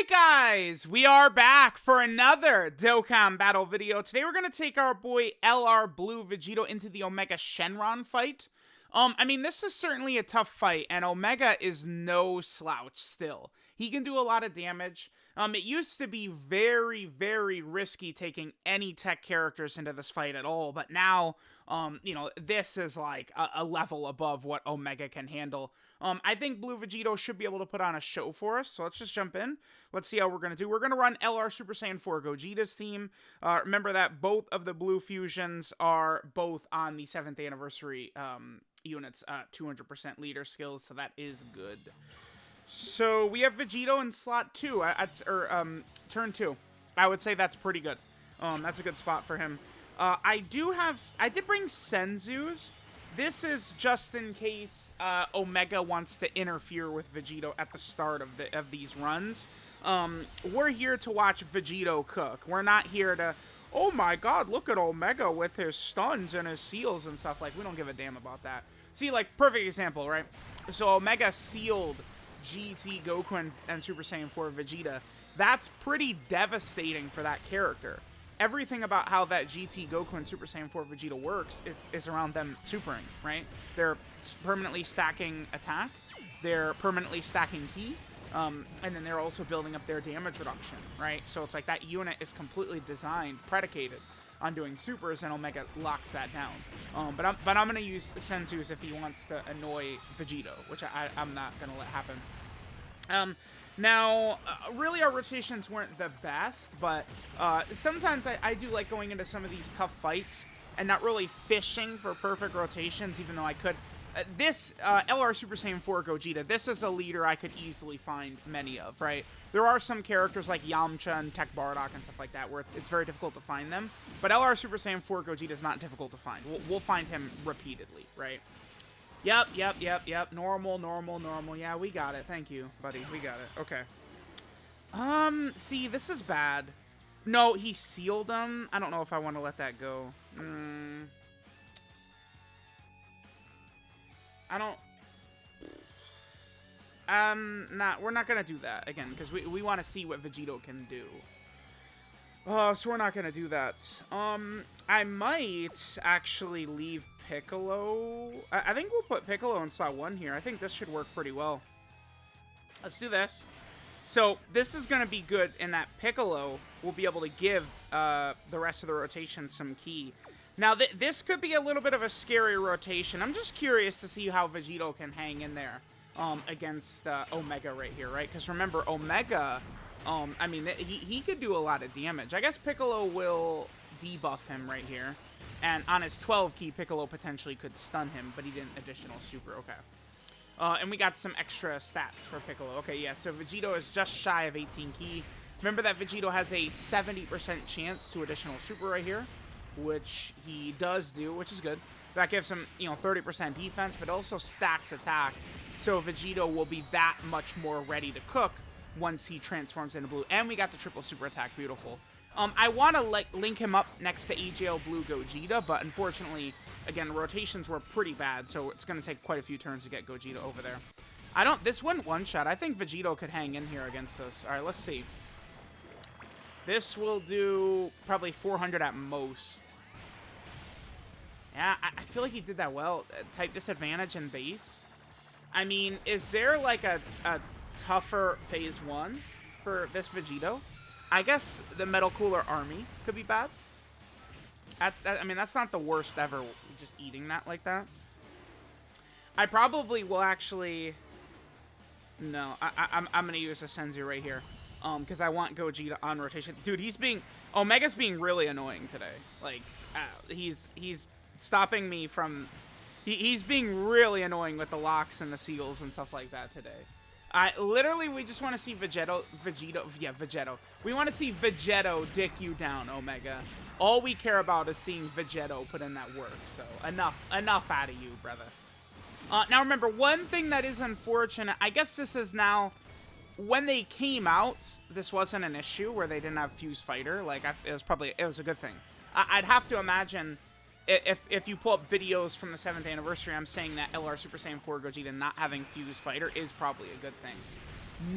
Alright guys, we are back for another Dokkan battle video. Today we're going to take our boy LR Blue Vegito into the Omega Shenron fight. I mean, this is certainly a tough fight, and Omega is no slouch still. He can do a lot of damage. It used to be very, very risky taking any tech characters into this fight at all, but now, you know, this is like a level above what Omega can handle. I think Blue Vegito should be able to put on a show for us, so let's just jump in. Let's see how we're going to do. We're going to run LR Super Saiyan 4 Gogeta's team. Remember that both of the Blue Fusions are both on the 7th anniversary units, 200% leader skills, so that is good. So we have Vegito in slot 2, turn 2. I would say that's pretty good. That's a good spot for him. I did bring Senzu's. This is just in case Omega wants to interfere with Vegito at the start of these runs. We're here to watch Vegito cook. We're not here to, oh my god, look at Omega with his stuns and his seals and stuff. Like, we don't give a damn about that. See, like, perfect example, right? So Omega sealed GT Goku and Super Saiyan 4 Vegeta. That's pretty devastating for that character. Everything about how that GT Goku and Super Saiyan 4 Vegeta works is around them supering, right? They're permanently stacking attack, they're permanently stacking ki, and then they're also building up their damage reduction, right? So it's like that unit is completely designed, predicated on doing supers, and Omega locks that down. But I'm gonna use Senzu's if he wants to annoy Vegito, which I'm not gonna let happen. Now, really our rotations weren't the best, but sometimes I do like going into some of these tough fights and not really fishing for perfect rotations, even though I could. This LR Super Saiyan 4 Gogeta, this is a leader I could easily find many of, right? There are some characters like Yamcha and Tech Bardock and stuff like that where it's very difficult to find them, but LR Super Saiyan 4 Gogeta is not difficult to find. We'll find him repeatedly, right? Yep. Normal. Yeah, we got it. Thank you, buddy. We got it. Okay. See, this is bad. No, he sealed them. I don't know if I want to let that go. I don't... we're not gonna do that, again, because we want to see what Vegito can do. So we're not gonna do that. I might actually leave Piccolo. I think we'll put Piccolo in slot 1 here. I think this should work pretty well. Let's do this. So this is gonna be good in that Piccolo will be able to give the rest of the rotation some ki. Now this could be a little bit of a scary rotation. I'm just curious to see how Vegito can hang in there against Omega right here, right? Because remember, Omega, I mean, he could do a lot of damage. I guess Piccolo will debuff him right here. And on his 12 ki, Piccolo potentially could stun him, but he didn't additional super. Okay. And we got some extra stats for Piccolo. Okay, yeah, so Vegito is just shy of 18 ki. Remember that Vegito has a 70% chance to additional super right here, which he does do, which is good. That gives him, you know, 30% defense, but also stacks attack. So Vegito will be that much more ready to cook once he transforms into blue. And we got the triple super attack. Beautiful. I want to link him up next to AJL Blue Gogeta, but unfortunately, again, the rotations were pretty bad, so it's going to take quite a few turns to get Gogeta over there. This wouldn't one-shot. I think Vegito could hang in here against us. All right, let's see. This will do probably 400 at most. Yeah, I feel like he did that well. Type disadvantage and base. I mean, is there like a tougher phase 1 for this Vegito? I guess the Metal Cooler Army could be bad. I mean, that's not the worst ever, just eating that like that. I probably will actually... No, I'm going to use a Senzu right here. Because I want Gogeta on rotation. Dude, Omega's being really annoying today. Like, he's stopping me from... He's being really annoying with the locks and the seals and stuff like that today. Literally, we just want to see Vegito. We want to see Vegito dick you down, Omega. All we care about is seeing Vegito put in that work. So, enough out of you, brother. Now, remember, one thing that is unfortunate, I guess this is now... When they came out, this wasn't an issue where they didn't have Fuse Fighter. Like, it was a good thing. I'd have to imagine if you pull up videos from the 7th anniversary, I'm saying that LR Super Saiyan 4 Gogeta not having Fuse Fighter is probably a good thing.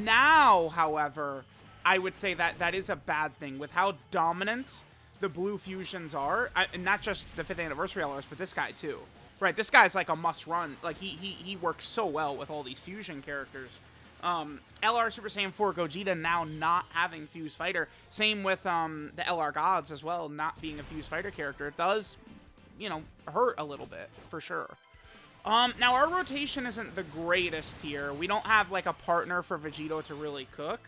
Now, however, I would say that that is a bad thing with how dominant the blue fusions are, and not just the 5th anniversary LRs, but this guy too. Right, this guy's like a must-run. Like, he works so well with all these fusion characters. LR Super Saiyan 4 Gogeta now not having Fuse Fighter. Same with the LR Gods as well, not being a Fuse Fighter character. It does, you know, hurt a little bit, for sure. Now, our rotation isn't the greatest here. We don't have, like, a partner for Vegito to really cook,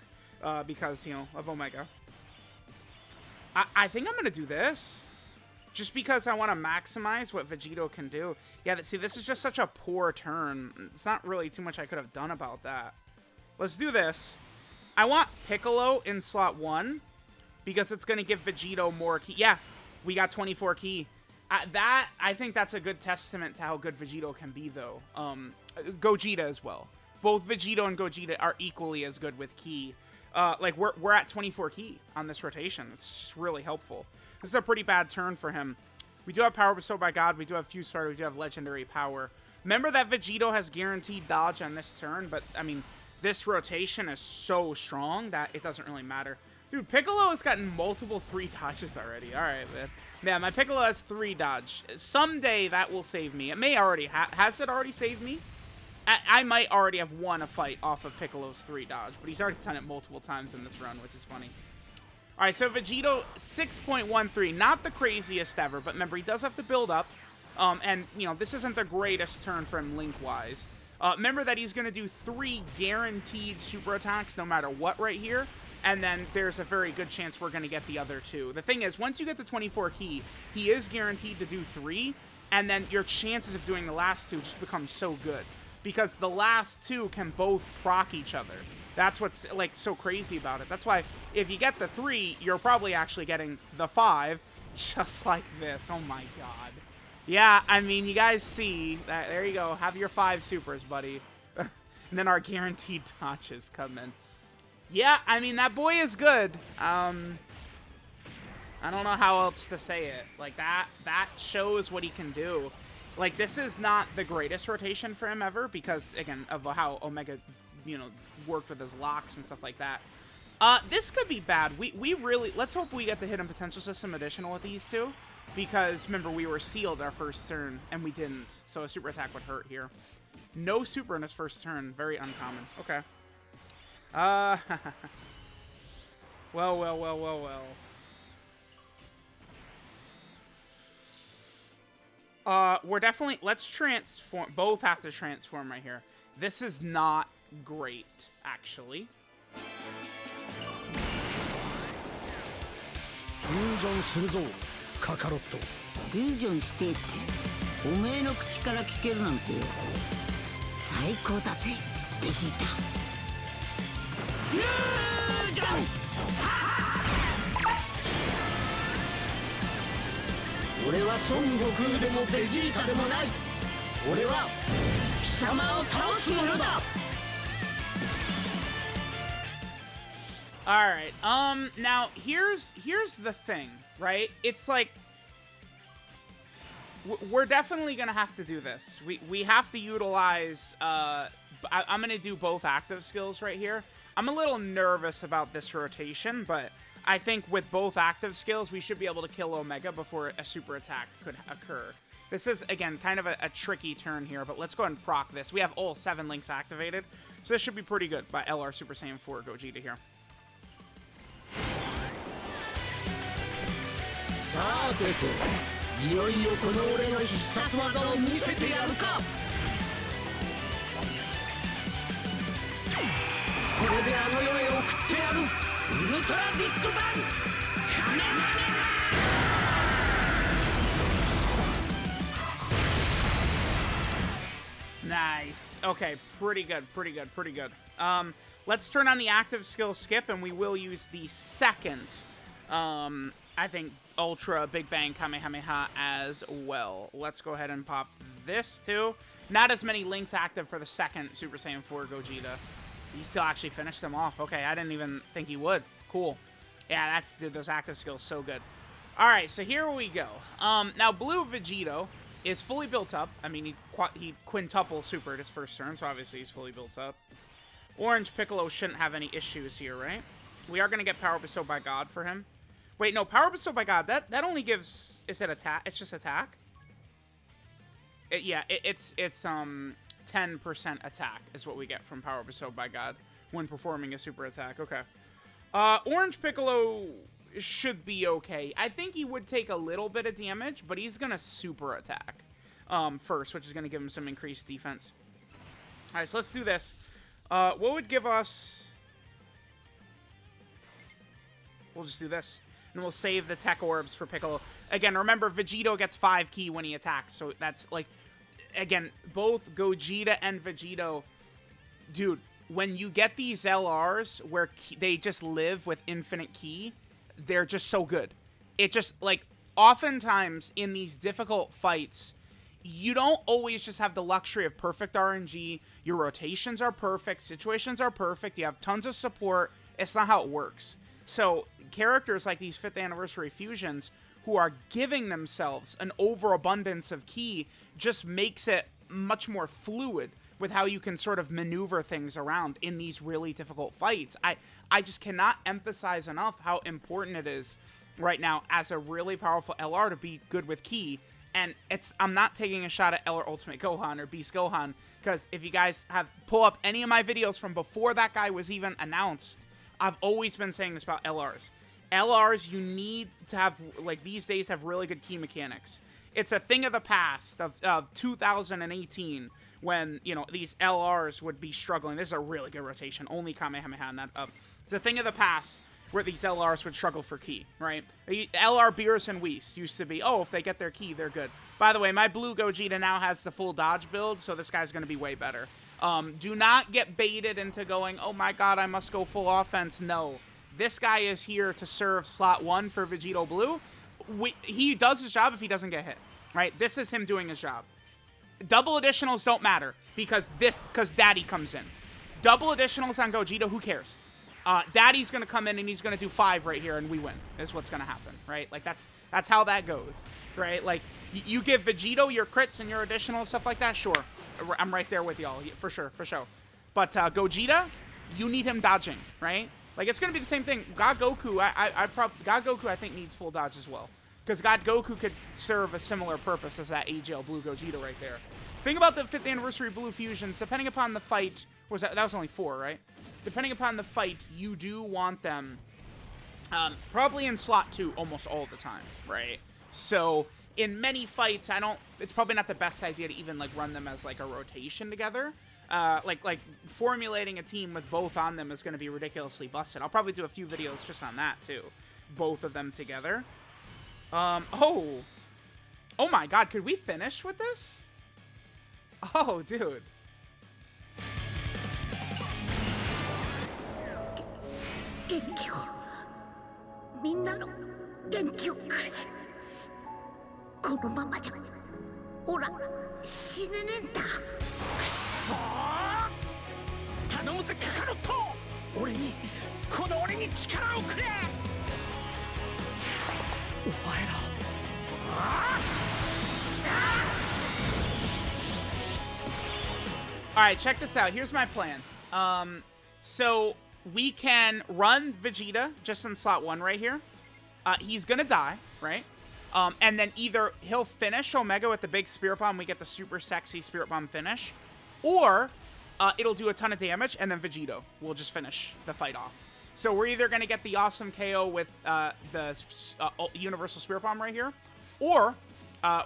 because, you know, of Omega. I think I'm going to do this. Just because I want to maximize what Vegito can do. Yeah, see, this is just such a poor turn. It's not really too much I could have done about that. Let's do this. I want Piccolo in slot 1 because it's going to give Vegito more ki. Yeah, we got 24 ki. I think that's a good testament to how good Vegito can be, though. Gogeta as well. Both Vegito and Gogeta are equally as good with ki. Like, we're at 24 ki on this rotation. It's just really helpful. This is a pretty bad turn for him. We do have power bestowed by God. We do have Fuse Fighter. We do have legendary power. Remember that Vegito has guaranteed dodge on this turn, but, I mean, this rotation is so strong that it doesn't really matter. Dude, Piccolo has gotten multiple 3 dodges already. All right, man. Yeah, my Piccolo has 3 dodge. Someday that will save me. It may already has it already saved me? I might already have won a fight off of Piccolo's 3 dodge, but he's already done it multiple times in this run, which is funny. All right, so Vegito, 6.13. Not the craziest ever, but remember, he does have to build up. And, you know, this isn't the greatest turn for him link-wise. Remember that he's going to do 3 guaranteed super attacks no matter what right here. And then there's a very good chance we're going to get the other 2. The thing is, once you get the 24 ki, he is guaranteed to do 3. And then your chances of doing the last 2 just become so good. Because the last 2 can both proc each other. That's what's, like, so crazy about it. That's why if you get the 3, you're probably actually getting the 5, just like this. Oh, my God. Yeah, I mean, you guys see that. There you go. Have your 5 supers, buddy. And then our guaranteed dodges come in. Yeah, I mean, that boy is good. I don't know how else to say it. Like, that shows what he can do. Like, this is not the greatest rotation for him ever because, again, of how Omega, you know, worked with his locks and stuff like that. This could be bad. We really, let's hope we get the Hidden Potential System additional with these 2. Because, remember, we were sealed our first turn, and we didn't. So a super attack would hurt here. No super in his first turn. Very uncommon. Okay. Well. We're definitely, let's transform, both have to transform right here. This is not great, actually. Fusion カカロットフュージョンしてっておめえの口から聞けるなんて最高だぜベジータフュージョン俺は孫悟空でもベジータでもない俺は貴様を倒す者だAlright, now here's the thing, right? It's like, we're definitely gonna have to do this. We have to utilize, I'm gonna do both active skills right here. I'm a little nervous about this rotation, but I think with both active skills, we should be able to kill Omega before a super attack could occur. This is, again, kind of a tricky turn here, but let's go ahead and proc this. We have all 7 links activated, so this should be pretty good by LR Super Saiyan 4 Gogeta here. さてといよいよこの俺の必殺技を見せてやるかこれであの世へ送ってやるウルトラビッグバンカメハメハ Nice. Okay, pretty good. Let's turn on the active skill skip, and we will use the second, I think, Ultra Big Bang Kamehameha as well. Let's go ahead and pop this, too. Not as many links active for the second Super Saiyan 4 Gogeta. He still actually finished them off. Okay, I didn't even think he would. Cool. Yeah, dude, those active skills so good. All right, so here we go. Now, Blue Vegito is fully built up. I mean, he quintuple supered his first turn, so obviously he's fully built up. Orange Piccolo shouldn't have any issues here, right? We are going to get Power Bestowed by God for him. Wait, no, Power Bestowed by God, that only gives... Is it attack? It's just attack? It's 10% attack is what we get from Power Bestowed by God when performing a super attack. Okay. Orange Piccolo should be okay. I think he would take a little bit of damage, but he's going to super attack first, which is going to give him some increased defense. All right, so let's do this. What would give us... We'll just do this. And we'll save the tech orbs for Piccolo. Again, remember, Vegito gets 5 ki when he attacks. So that's like... Again, both Gogeta and Vegito... Dude, when you get these LRs where they just live with infinite ki, they're just so good. It just, like, oftentimes in these difficult fights, you don't always just have the luxury of perfect RNG. Your rotations are perfect. Situations are perfect. You have tons of support. It's not how it works. So characters like these 5th anniversary fusions who are giving themselves an overabundance of ki just makes it much more fluid with how you can sort of maneuver things around in these really difficult fights. I just cannot emphasize enough how important it is right now as a really powerful LR to be good with ki. And I'm not taking a shot at LR Ultimate Gohan or Beast Gohan, because if you guys pull up any of my videos from before that guy was even announced, I've always been saying this about LRs. LRs, you need to have, like, these days have really good ki mechanics. It's a thing of the past of 2018 when, you know, these LRs would be struggling. This is a really good rotation. Only Kamehameha, not up. It's a thing of the past where these LRs would struggle for ki, right? LR Beerus and Whis used to be, oh, if they get their ki, they're good. By the way, my blue Gogeta now has the full dodge build, so this guy's going to be way better. Do not get baited into going, oh my god, I must go full offense. No. This guy is here to serve slot 1 for Vegito Blue. He does his job if he doesn't get hit, right? This is him doing his job. Double additionals don't matter because Daddy comes in. Double additionals on Gogeta, who cares? Daddy's going to come in and he's going to do 5 right here and we win. Is what's going to happen, right? Like, that's how that goes, right? Like, you give Vegito your crits and your additional stuff like that, sure. I'm right there with y'all, for sure. But Gogeta, you need him dodging, right? Like, it's going to be the same thing. God Goku, God Goku, I think, needs full dodge as well. Because God Goku could serve a similar purpose as that AGL Blue Gogeta right there. Thing about the 5th anniversary Blue Fusions, depending upon the fight, that was only 4, right? Depending upon the fight, you do want them probably in slot 2 almost all the time, right? So in many fights, it's probably not the best idea to even, like, run them as, like, a rotation together. Like formulating a team with both on them is going to be ridiculously busted. I'll probably do a few videos just on that too. Both of them together. Oh my god, could we finish with this? Oh, dude. Alright, check this out. Here's my plan. So we can run Vegeta just in slot 1 right here. He's gonna die, right? And then either he'll finish Omega with the big Spirit Bomb, we get the super sexy Spirit Bomb finish, or it'll do a ton of damage, and then Vegito will just finish the fight off. So we're either going to get the awesome KO with the Universal Spirit Bomb right here, or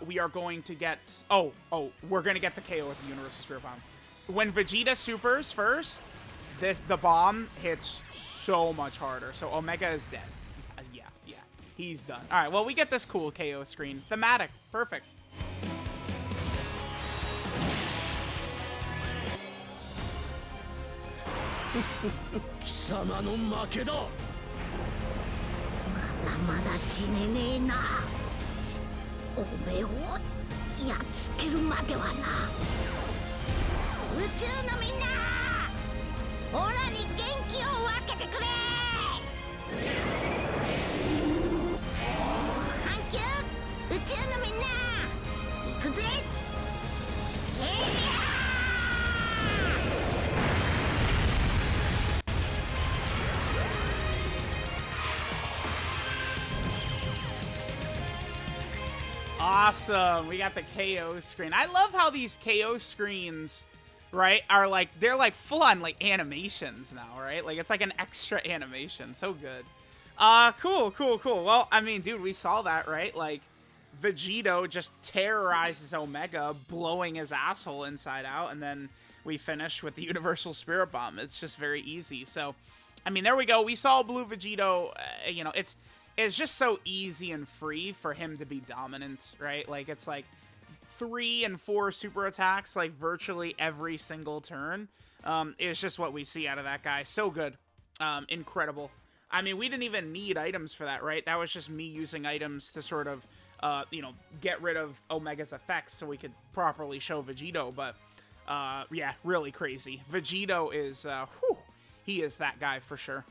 we are going to get... we're going to get the KO with the Universal Spirit Bomb. When Vegeta supers first, the bomb hits so much harder. So Omega is dead. Yeah. He's done. All right, well, we get this cool KO screen. Thematic. Perfect. Awesome. We got the KO screen. I love how these KO screens, right, are like, they're like full on like animations now, right? Like it's like an extra animation. So good. Cool. Well, I mean, dude, we saw that, right? Like Vegito just terrorizes Omega, blowing his asshole inside out, and then we finish with the Universal Spirit Bomb. It's just very easy. So, I mean, there we go. We saw Blue Vegito. You know, it's just so easy and free for him to be dominant, right? Like, it's like 3 and 4 super attacks, like virtually every single turn. Is just what we see out of that guy. So good. Incredible. I mean, we didn't even need items for that, right? That was just me using items to sort of, you know, get rid of Omega's effects so we could properly show Vegito. But, yeah, really crazy. Vegito is, whew, he is that guy for sure.